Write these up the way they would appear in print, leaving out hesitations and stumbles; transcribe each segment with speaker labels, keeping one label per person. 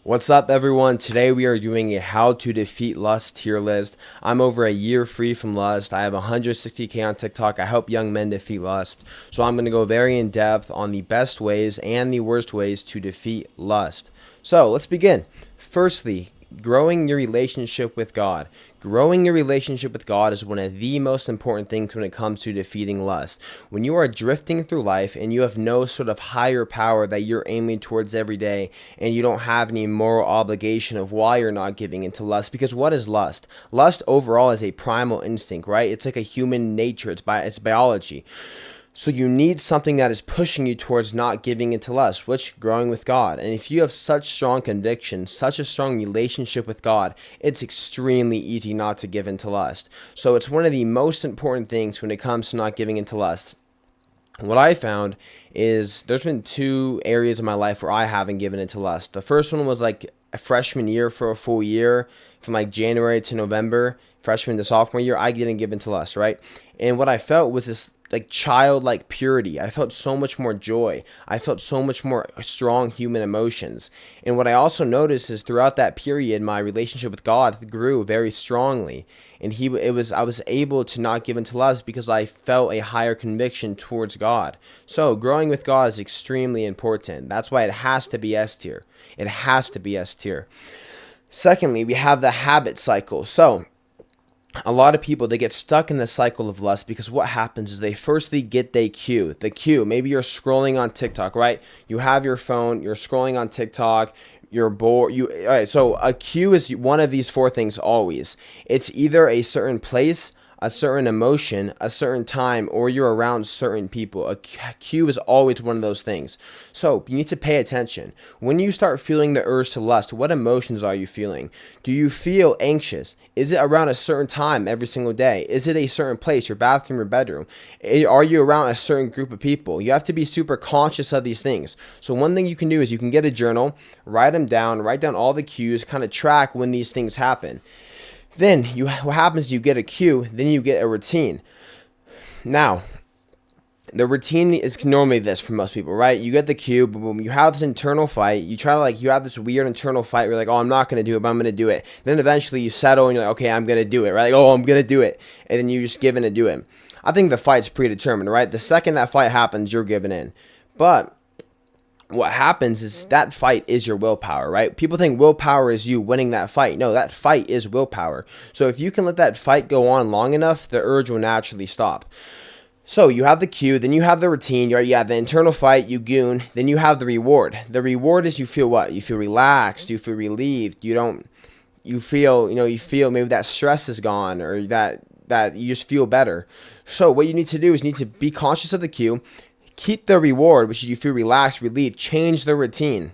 Speaker 1: What's up, everyone? Today we are doing a how to defeat lust tier list. I'm over a year free from lust. I have 160K on TikTok. I help young men defeat lust. So I'm going to go very in depth on the best ways and the worst ways to defeat lust. So let's begin. Firstly, growing your relationship with God. Growing your relationship with God is one of the most important things when it comes to defeating lust. When you are drifting through life and you have no sort of higher power that you're aiming towards every day, and you don't have any moral obligation of why you're not giving into lust, because what is lust? Lust overall is a primal instinct, right? It's like a human nature. It's biology. So you need something that is pushing you towards not giving into lust, which growing with God. And if you have such strong conviction, such a strong relationship with God, it's extremely easy not to give into lust. So it's one of the most important things when it comes to not giving into lust. What I found is there's been two areas of my life where I haven't given into lust. The first one was like a freshman year for a full year, from like January to November, freshman to sophomore year, I didn't give into lust, right? And what I felt was this like childlike purity. I felt so much more joy. I felt so much more strong human emotions. And what I also noticed is throughout that period, my relationship with God grew very strongly. And I was able to not give into lust because I felt a higher conviction towards God. So growing with God is extremely important. That's why it has to be S tier. It has to be S tier. Secondly, we have the habit cycle. So a lot of people, they get stuck in the cycle of lust because what happens is they firstly get the cue. Maybe you're scrolling on TikTok, right? You have your phone, you're scrolling on TikTok, you're bored. All right, so a cue is one of these four things always. It's either a certain place, a certain emotion, a certain time, or you're around certain people. A cue is always one of those things. So you need to pay attention. When you start feeling the urge to lust, what emotions are you feeling? Do you feel anxious? Is it around a certain time every single day? Is it a certain place, your bathroom or bedroom? Are you around a certain group of people? You have to be super conscious of these things. So one thing you can do is you can get a journal, write down all the cues, kind of track when these things happen. Then what happens is you get a cue, then you get a routine. Now, the routine is normally this for most people, right? You get the cue, boom, you have this internal fight. You try to you have this weird internal fight where you're like, oh, I'm not going to do it, but I'm going to do it. Then eventually you settle and you're like, okay, I'm going to do it, right? Like, oh, I'm going to do it. And then you just give in to do it. I think the fight's predetermined, right? The second that fight happens, you're giving in. But what happens is that fight is your willpower, right? People think willpower is you winning that fight. No, that fight is willpower. So if you can let that fight go on long enough, the urge will naturally stop. So you have the cue, then you have the routine, you have the internal fight, you goon, then you have the reward. The reward is you feel what? You feel relaxed, you feel relieved, you feel maybe that stress is gone, or that you just feel better. So what you need to do is you need to be conscious of the cue. Keep the reward, which is you feel relaxed, relieved. Change the routine.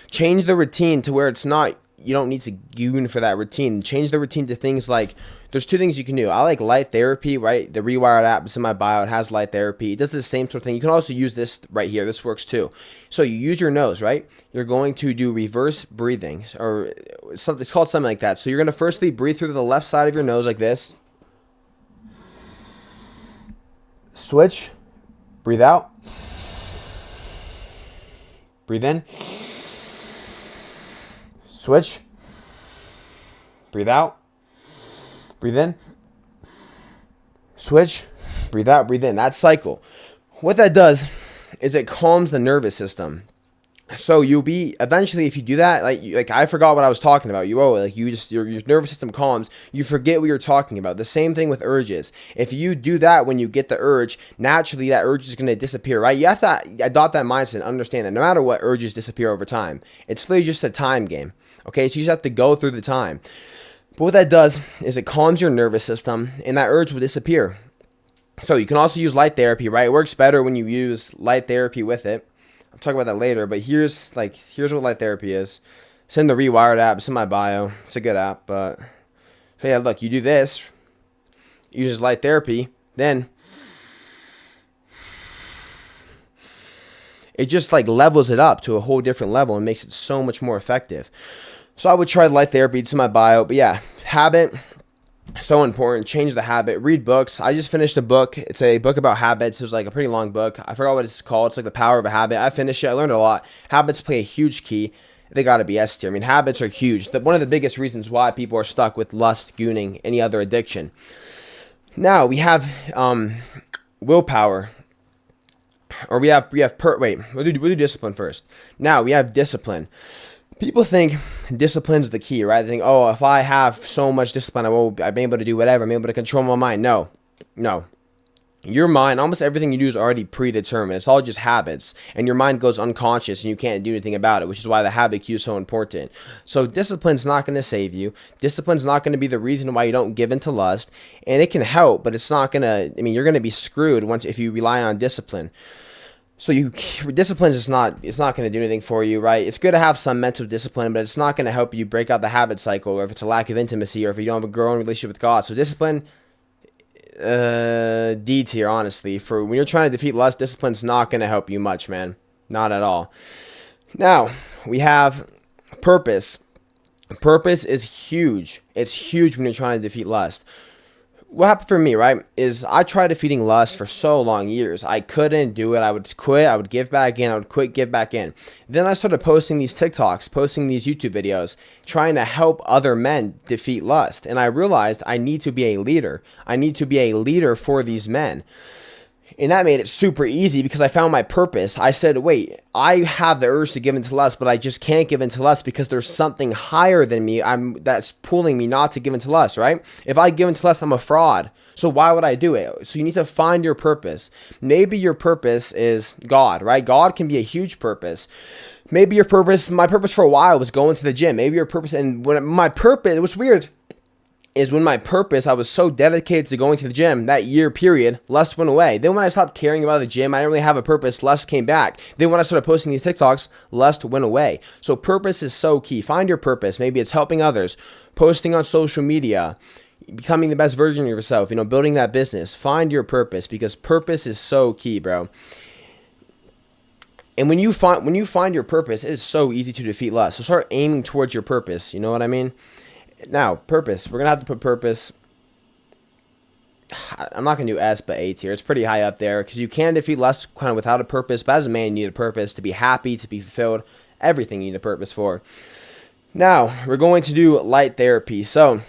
Speaker 1: Change the routine to where it's not, you don't need to goon for that routine. Change the routine to things like, there's two things you can do. I like light therapy, right? The Rewired app is in my bio. It has light therapy. It does the same sort of thing. You can also use this right here. This works too. So you use your nose, right? You're going to do reverse breathing, or something. It's called something like that. So you're going to firstly breathe through the left side of your nose like this. Switch. Breathe out. Breathe in. Switch. Breathe out. Breathe in. Switch. Breathe out. Breathe in. That cycle. What that does is it calms the nervous system. So you'll be eventually, if you do that, like I forgot what I was talking about. Your nervous system calms. You forget what you're talking about. The same thing with urges. If you do that when you get the urge, naturally that urge is going to disappear, right? You have to adopt that mindset and understand that no matter what, urges disappear over time. It's really just a time game. Okay, so you just have to go through the time. But what that does is it calms your nervous system, and that urge will disappear. So you can also use light therapy, right? It works better when you use light therapy with it. I'll talk about that later, but here's what light therapy is. It's in the Rewired app. It's in my bio. It's a good app, but so yeah, look, you do this. It uses light therapy, then it just levels it up to a whole different level and makes it so much more effective. So I would try light therapy. It's in my bio, but yeah, habit. So important. Change the habit. Read books. I just finished a book. It's a book about habits. It was like a pretty long book. I forgot what it's called. It's like The Power of a Habit. I finished it. I learned a lot. Habits play a huge key. they got to be S tier. I mean, habits are huge. One of the biggest reasons why people are stuck with lust, gooning, any other addiction. Now we have willpower, or wait, we'll do discipline first. Now we have discipline. People think discipline's the key, right? They think, oh, if I have so much discipline, I'm able to do whatever. I'm able to control my mind. No. Your mind, almost everything you do is already predetermined. It's all just habits, and your mind goes unconscious, and you can't do anything about it, which is why the habit cue is so important. So discipline's not going to save you. Discipline's not going to be the reason why you don't give into lust, and it can help, but it's not going to, I mean, you're going to be screwed if you rely on discipline. So discipline is it's not going to do anything for you, right? It's good to have some mental discipline, but it's not going to help you break out the habit cycle, or if it's a lack of intimacy, or if you don't have a growing relationship with God. So discipline, D tier, honestly. For when you're trying to defeat lust, discipline's not going to help you much, man. Not at all. Now, we have purpose. Purpose is huge. It's huge when you're trying to defeat lust. What happened for me, right, is I tried defeating lust for so long, years. I couldn't do it. I would quit. I would give back in. I would quit, give back in. Then I started posting these TikToks, posting these YouTube videos, trying to help other men defeat lust. And I realized I need to be a leader. I need to be a leader for these men. And that made it super easy because I found my purpose. I said, wait, I have the urge to give into lust, but I just can't give into lust because there's something higher than me that's pulling me not to give into lust, right? If I give into lust, I'm a fraud. So why would I do it? So you need to find your purpose. Maybe your purpose is God, right? God can be a huge purpose. Maybe my purpose for a while was going to the gym. Maybe your purpose, and when my purpose, it was weird, is when my purpose, I was so dedicated to going to the gym, that year period, lust went away. Then when I stopped caring about the gym, I didn't really have a purpose, lust came back. Then when I started posting these TikToks, lust went away. So purpose is so key. Find your purpose. Maybe it's helping others, posting on social media, becoming the best version of yourself, building that business. Find your purpose, because purpose is so key, bro. And when you find your purpose, it is so easy to defeat lust. So start aiming towards your purpose. You know what I mean? Now, purpose. We're going to have to put purpose. I'm not going to do S, but A tier. It's pretty high up there because you can defeat lust kind of without a purpose. But as a man, you need a purpose to be happy, to be fulfilled. Everything you need a purpose for. Now, we're going to do light therapy. So,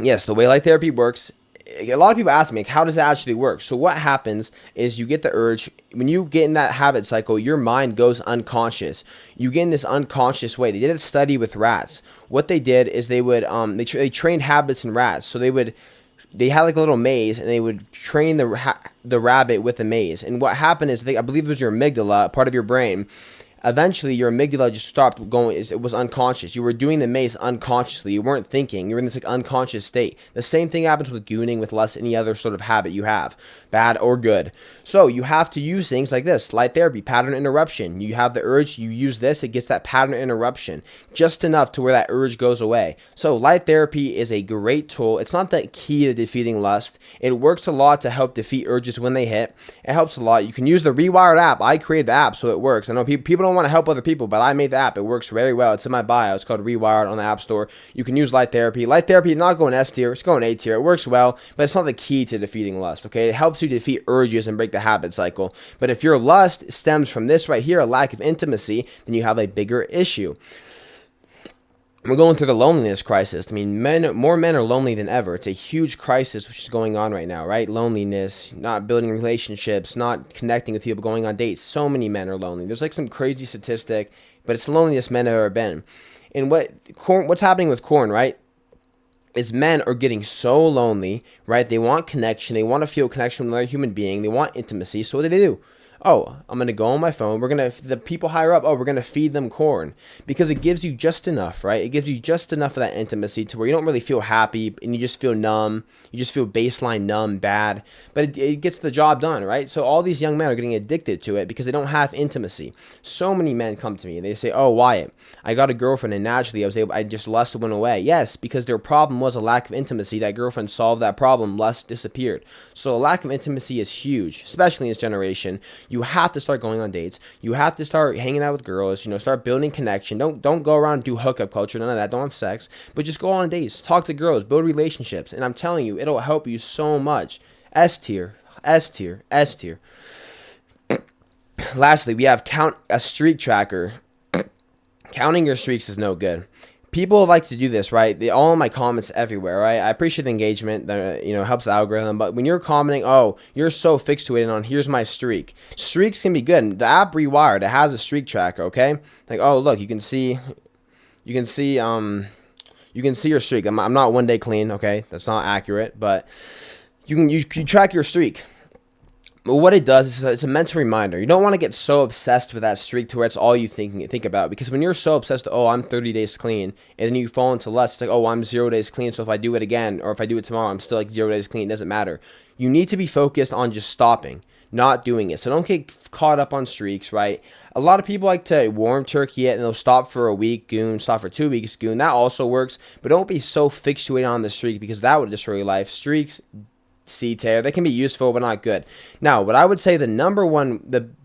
Speaker 1: yes, the way light therapy works, a lot of people ask me, how does it actually work? So what happens is you get the urge. When you get in that habit cycle, your mind goes unconscious. You get in this unconscious way. They did a study with rats. What they did is they would they trained habits in rats. So they had like a little maze, and they would train the rabbit with the maze. And what happened is I believe it was your amygdala, part of your brain. Eventually, your amygdala just stopped going. It was unconscious. You were doing the maze unconsciously. You weren't thinking. You were in this unconscious state. The same thing happens with gooning, with lust, any other sort of habit you have, bad or good. So you have to use things like this, light therapy, pattern interruption. You have the urge, you use this, it gets that pattern interruption, just enough to where that urge goes away. So light therapy is a great tool. It's not the key to defeating lust. It works a lot to help defeat urges when they hit. It helps a lot. You can use the Rewired app. I created the app, so it works. I know people don't want to help other people, but I made the app. It works very well. It's in my bio. It's called Rewired on the App Store. You can use light therapy. Light therapy, not going S tier, it's going A tier. It works well, but it's not the key to defeating lust, okay? It helps you defeat urges and break the habit cycle. But if your lust stems from this right here, a lack of intimacy, then you have a bigger issue. We're going through the loneliness crisis. I mean, more men are lonely than ever. It's a huge crisis which is going on right now, right? Loneliness, not building relationships, not connecting with people, going on dates. So many men are lonely. There's like some crazy statistic, but it's the loneliest men have ever been. And what's happening with corn, right, is men are getting so lonely, right? They want connection. They want to feel connection with another human being. They want intimacy. So what do? Oh, I'm going to go on my phone. The people higher up, we're going to feed them corn, because it gives you just enough, right? It gives you just enough of that intimacy to where you don't really feel happy and you just feel numb. You just feel baseline numb, bad, but it gets the job done, right? So all these young men are getting addicted to it because they don't have intimacy. So many men come to me and they say, oh, Wyatt, I got a girlfriend and naturally I just lust went away. Yes, because their problem was a lack of intimacy. That girlfriend solved that problem. Lust disappeared. So a lack of intimacy is huge, especially in this generation. You have to start going on dates. You have to start hanging out with girls, start building connection. Don't go around and do hookup culture, none of that. Don't have sex, but just go on dates, talk to girls, build relationships. And I'm telling you, it'll help you so much. S tier, S tier, S tier. Lastly, we have count a streak tracker. Counting your streaks is no good. People like to do this, right? All in my comments everywhere, right? I appreciate the engagement that helps the algorithm, but when you're commenting, oh, you're so fixated on here's my streak. Streaks can be good. The app Rewired, it has a streak tracker, okay? Like, oh, look, you can see your streak. I'm not 1 day clean, okay? That's not accurate, but you track your streak. But what it does is it's a mental reminder. You don't want to get so obsessed with that streak to where it's all you think about. Because when you're so obsessed, oh, I'm 30 days clean, and then you fall into lust, it's like, oh, I'm 0 days clean. So if I do it again, or if I do it tomorrow, I'm still like 0 days clean. It doesn't matter. You need to be focused on just stopping, not doing it. So don't get caught up on streaks, right? A lot of people like to warm turkey it and they'll stop for a week, goon, stop for 2 weeks, goon. That also works, but don't be so fixated on the streak because that would destroy your life. Streaks, C tier, they can be useful but not good. Now, what I would say the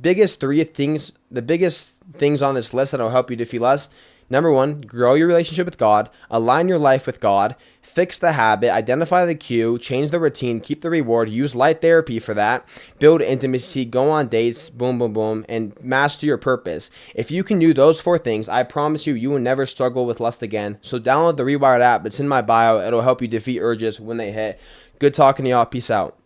Speaker 1: biggest things on this list that'll help you defeat lust. Number one, grow your relationship with God, align your life with God, fix the habit, identify the cue, change the routine, keep the reward, use light therapy for that, build intimacy, go on dates, boom, boom, boom, and master your purpose. If you can do those 4 things, I promise you, you will never struggle with lust again. So download the Rewired app. It's in my bio. It'll help you defeat urges when they hit. Good talking to y'all. Peace out.